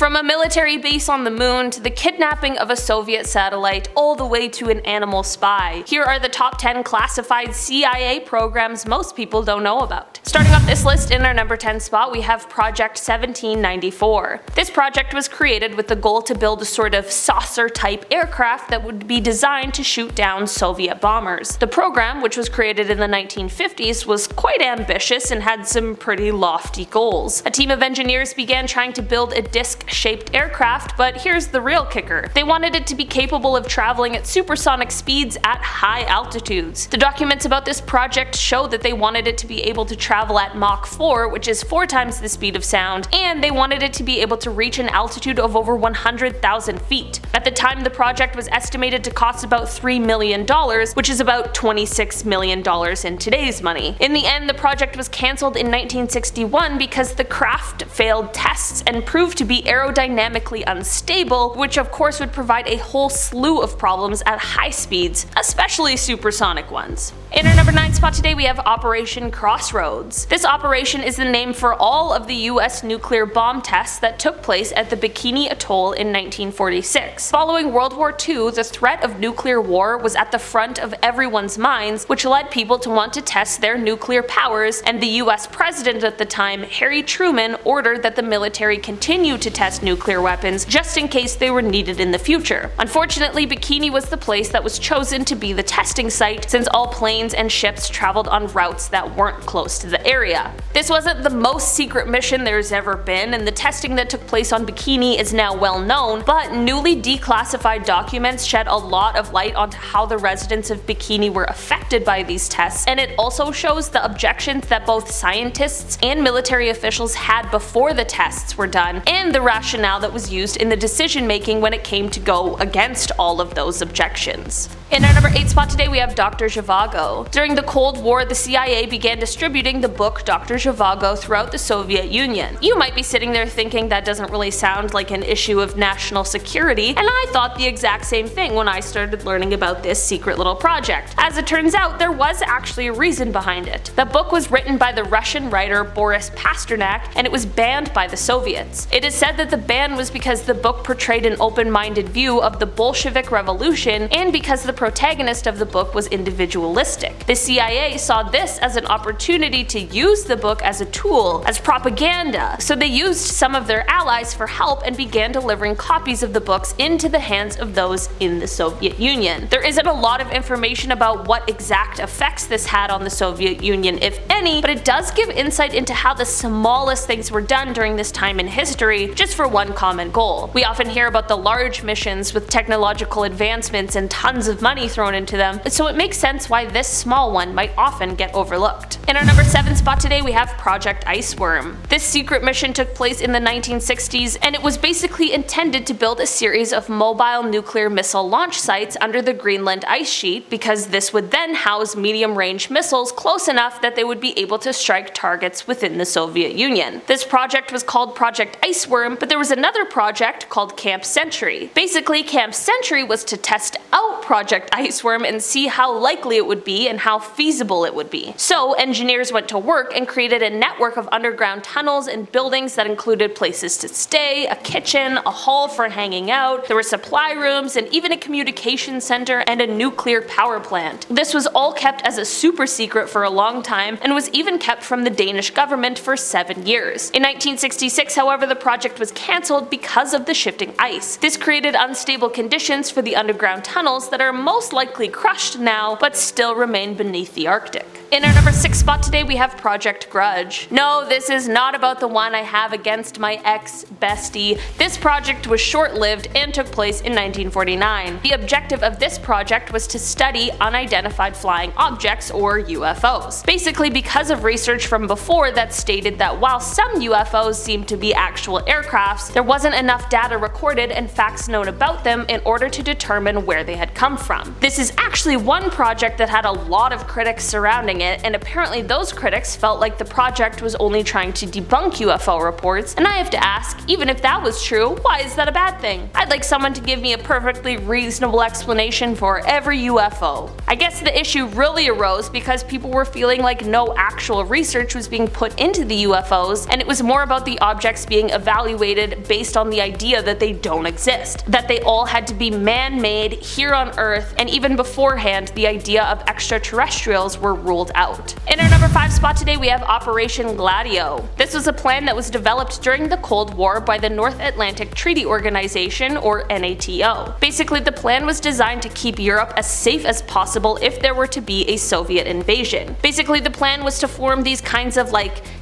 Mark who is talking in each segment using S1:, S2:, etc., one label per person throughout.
S1: From a military base on the moon to the kidnapping of a Soviet satellite all the way to an animal spy, here are the top 10 classified CIA programs most people don't know about. Starting off this list in our number 10 spot, we have Project 1794. This project was created with the goal to build a sort of saucer-type aircraft that would be designed to shoot down Soviet bombers. The program, which was created in the 1950s, was quite ambitious and had some pretty lofty goals. A team of engineers began trying to build a disc-shaped aircraft, but here's the real kicker. They wanted it to be capable of traveling at supersonic speeds at high altitudes. The documents about this project show that they wanted it to be able to travel at Mach 4, which is 4 times the speed of sound, and they wanted it to be able to reach an altitude of over 100,000 feet. At the time, the project was estimated to cost about $3 million, which is about $26 million in today's money. In the end, the project was cancelled in 1961 because the craft failed tests and proved to be aerodynamically unstable, which of course would provide a whole slew of problems at high speeds, especially supersonic ones. In our number 9 spot today, we have Operation Crossroads. This operation is the name for all of the US nuclear bomb tests that took place at the Bikini Atoll in 1946. Following World War II, the threat of nuclear war was at the front of everyone's minds, which led people to want to test their nuclear powers, and the US president at the time, Harry Truman, ordered that the military continue to test nuclear weapons just in case they were needed in the future. Unfortunately, Bikini was the place that was chosen to be the testing site, since all planes and ships traveled on routes that weren't close to the area. This wasn't the most secret mission there's ever been, and the testing that took place on Bikini is now well known, but newly declassified documents shed a lot of light onto how the residents of Bikini were affected by these tests, and it also shows the objections that both scientists and military officials had before the tests were done, and the rationale that was used in the decision making when it came to go against all of those objections. In our number 8 spot today, we have Dr. Zhivago. During the Cold War, the CIA began distributing the book Dr. Zhivago throughout the Soviet Union. You might be sitting there thinking that doesn't really sound like an issue of national security, and I thought the exact same thing when I started learning about this secret little project. As it turns out, there was actually a reason behind it. The book was written by the Russian writer Boris Pasternak, and it was banned by the Soviets. It is said that the ban was because the book portrayed an open-minded view of the Bolshevik Revolution, and because the protagonist of the book was individualistic. The CIA saw this as an opportunity to use the book as a tool, as propaganda, so they used some of their allies for help and began delivering copies of the books into the hands of those in the Soviet Union. There isn't a lot of information about what exact effects this had on the Soviet Union, if any, but it does give insight into how the smallest things were done during this time in history, just for one common goal. We often hear about the large missions with technological advancements and tons of money thrown into them, so it makes sense why this small one might often get overlooked. In our number 7 spot today, we have Project Iceworm. This secret mission took place in the 1960s, and it was basically intended to build a series of mobile nuclear missile launch sites under the Greenland ice sheet, because this would then house medium-range missiles close enough that they would be able to strike targets within the Soviet Union. This project was called Project Iceworm, but there was another project called Camp Century. Basically, Camp Century was to test out Project Iceworm and see how likely it would be and how feasible it would be. So engineers went to work and created a network of underground tunnels and buildings that included places to stay, a kitchen, a hall for hanging out, there were supply rooms, and even a communication center and a nuclear power plant. This was all kept as a super secret for a long time, and was even kept from the Danish government for 7 years. In 1966, however, the project was cancelled because of the shifting ice. This created unstable conditions for the underground tunnels that are most likely crushed now, but still remain beneath the Arctic. In our number 6 spot today, we have Project Grudge. No, this is not about the one I have against my ex-bestie. This project was short-lived and took place in 1949. The objective of this project was to study unidentified flying objects, or UFOs. Basically, because of research from before that stated that while some UFOs seemed to be actual aircrafts, there wasn't enough data recorded and facts known about them in order to determine where they had come from. This is actually one project that had a lot of critics surrounding denying it, and apparently those critics felt like the project was only trying to debunk UFO reports, and I have to ask, even if that was true, why is that a bad thing? I'd like someone to give me a perfectly reasonable explanation for every UFO. I guess the issue really arose because people were feeling like no actual research was being put into the UFOs, and it was more about the objects being evaluated based on the idea that they don't exist, that they all had to be man-made here on Earth, and even beforehand the idea of extraterrestrials were ruled out. In our number 5 spot today we have Operation Gladio. This was a plan that was developed during the Cold War by the North Atlantic Treaty Organization, or NATO. Basically, the plan was designed to keep Europe as safe as possible if there were to be a Soviet invasion. Basically, the plan was to form these kinds of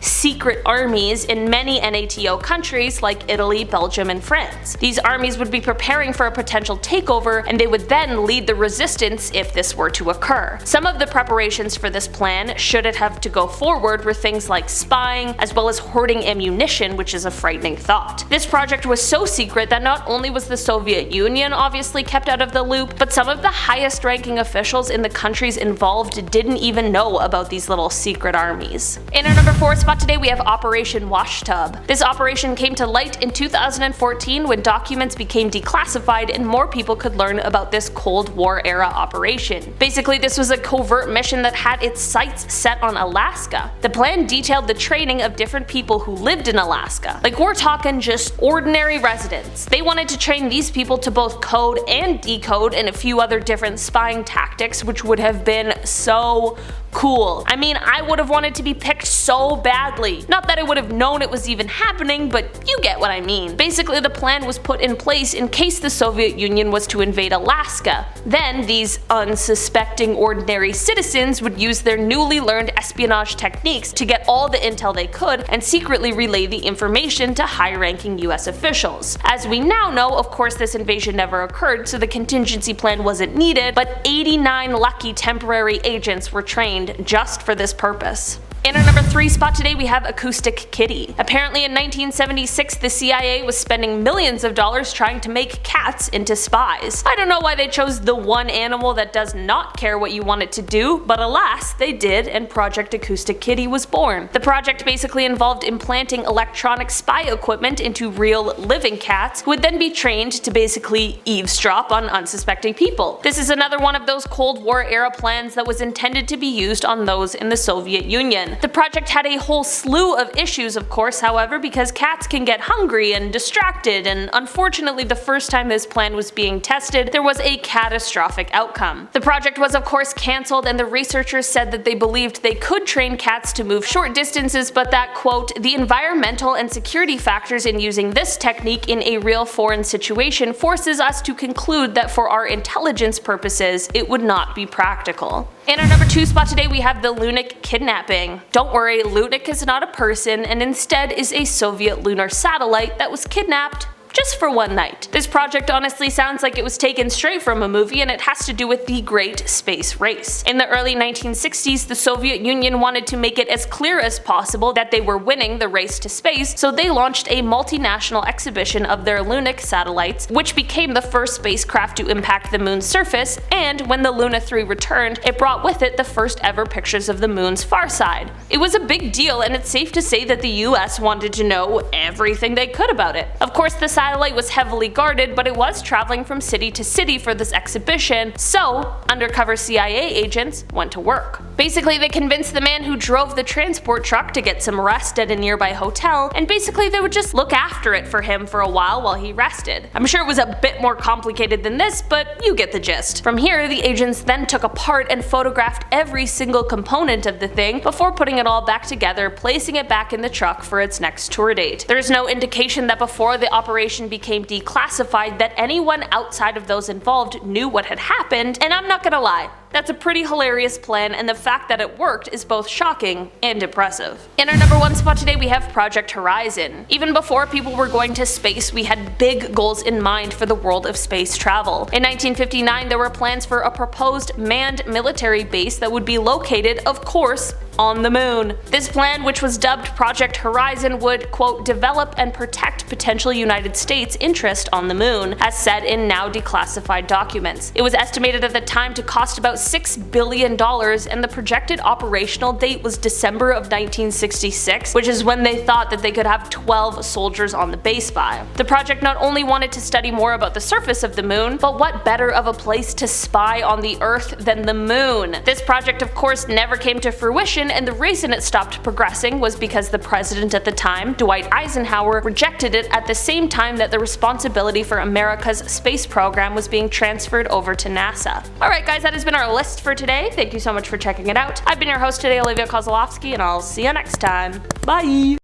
S1: secret armies in many NATO countries like Italy, Belgium, and France. These armies would be preparing for a potential takeover, and they would then lead the resistance if this were to occur. Some of the preparations for this plan, should it have to go forward, were things like spying, as well as hoarding ammunition, which is a frightening thought. This project was so secret that not only was the Soviet Union obviously kept out of the loop, but some of the highest ranking officials in the countries involved didn't even know about these little secret armies. In our number 4 spot today we have Operation Washtub. This operation came to light in 2014 when documents became declassified and more people could learn about this Cold War era operation. Basically, this was a covert mission that had its sights set on Alaska. The plan detailed the training of different people who lived in Alaska. We're talking just ordinary residents. They wanted to train these people to both code and decode and a few other different spying tactics, which would have been so cool. I mean, I would have wanted to be picked so badly. Not that I would have known it was even happening, but you get what I mean. Basically, the plan was put in place in case the Soviet Union was to invade Alaska. Then these unsuspecting ordinary citizens would use their newly learned espionage techniques to get all the intel they could and secretly relay the information to high-ranking US officials. As we now know, of course this invasion never occurred, so the contingency plan wasn't needed, but 89 lucky temporary agents were trained just for this purpose. In our number 3 spot today we have Acoustic Kitty. Apparently in 1976 the CIA was spending millions of dollars trying to make cats into spies. I don't know why they chose the one animal that does not care what you want it to do, but alas, they did, and Project Acoustic Kitty was born. The project basically involved implanting electronic spy equipment into real living cats who would then be trained to basically eavesdrop on unsuspecting people. This is another one of those Cold War era plans that was intended to be used on those in the Soviet Union. The project had a whole slew of issues, of course, however, because cats can get hungry and distracted, and unfortunately the first time this plan was being tested, there was a catastrophic outcome. The project was of course cancelled, and the researchers said that they believed they could train cats to move short distances, but that, quote, the environmental and security factors in using this technique in a real foreign situation forces us to conclude that for our intelligence purposes, it would not be practical. In our number 2 spot today we have the Lunik Kidnapping. Don't worry, Lunik is not a person and instead is a Soviet lunar satellite that was kidnapped just for one night. This project honestly sounds like it was taken straight from a movie, and it has to do with the Great Space Race. In the early 1960s, the Soviet Union wanted to make it as clear as possible that they were winning the race to space, so they launched a multinational exhibition of their Lunik satellites, which became the first spacecraft to impact the moon's surface, and when the Luna 3 returned, it brought with it the first ever pictures of the moon's far side. It was a big deal, and it's safe to say that the US wanted to know everything they could about it. Of course, the satellite was heavily guarded, but it was traveling from city to city for this exhibition, so undercover CIA agents went to work. Basically, they convinced the man who drove the transport truck to get some rest at a nearby hotel, and basically they would just look after it for him for a while he rested. I'm sure it was a bit more complicated than this, but you get the gist. From here, the agents then took apart and photographed every single component of the thing before putting it all back together, placing it back in the truck for its next tour date. There's no indication that before the operation became declassified that anyone outside of those involved knew what had happened, and I'm not gonna lie, that's a pretty hilarious plan, and the fact that it worked is both shocking and impressive. In our number 1 spot today we have Project Horizon. Even before people were going to space, we had big goals in mind for the world of space travel. In 1959 there were plans for a proposed manned military base that would be located, of course, on the moon. This plan, which was dubbed Project Horizon, would, quote, develop and protect potential United States interest on the moon, as said in now declassified documents. It was estimated at the time to cost about $6 billion, and the projected operational date was December of 1966, which is when they thought that they could have 12 soldiers on the base by. The project not only wanted to study more about the surface of the moon, but what better of a place to spy on the Earth than the moon? This project, of course, never came to fruition, and the reason it stopped progressing was because the president at the time, Dwight Eisenhower, rejected it at the same time that the responsibility for America's space program was being transferred over to NASA. Alright guys, that has been our list for today. Thank you so much for checking it out. I've been your host today, Olivia Kozlowski, and I'll see you next time. Bye!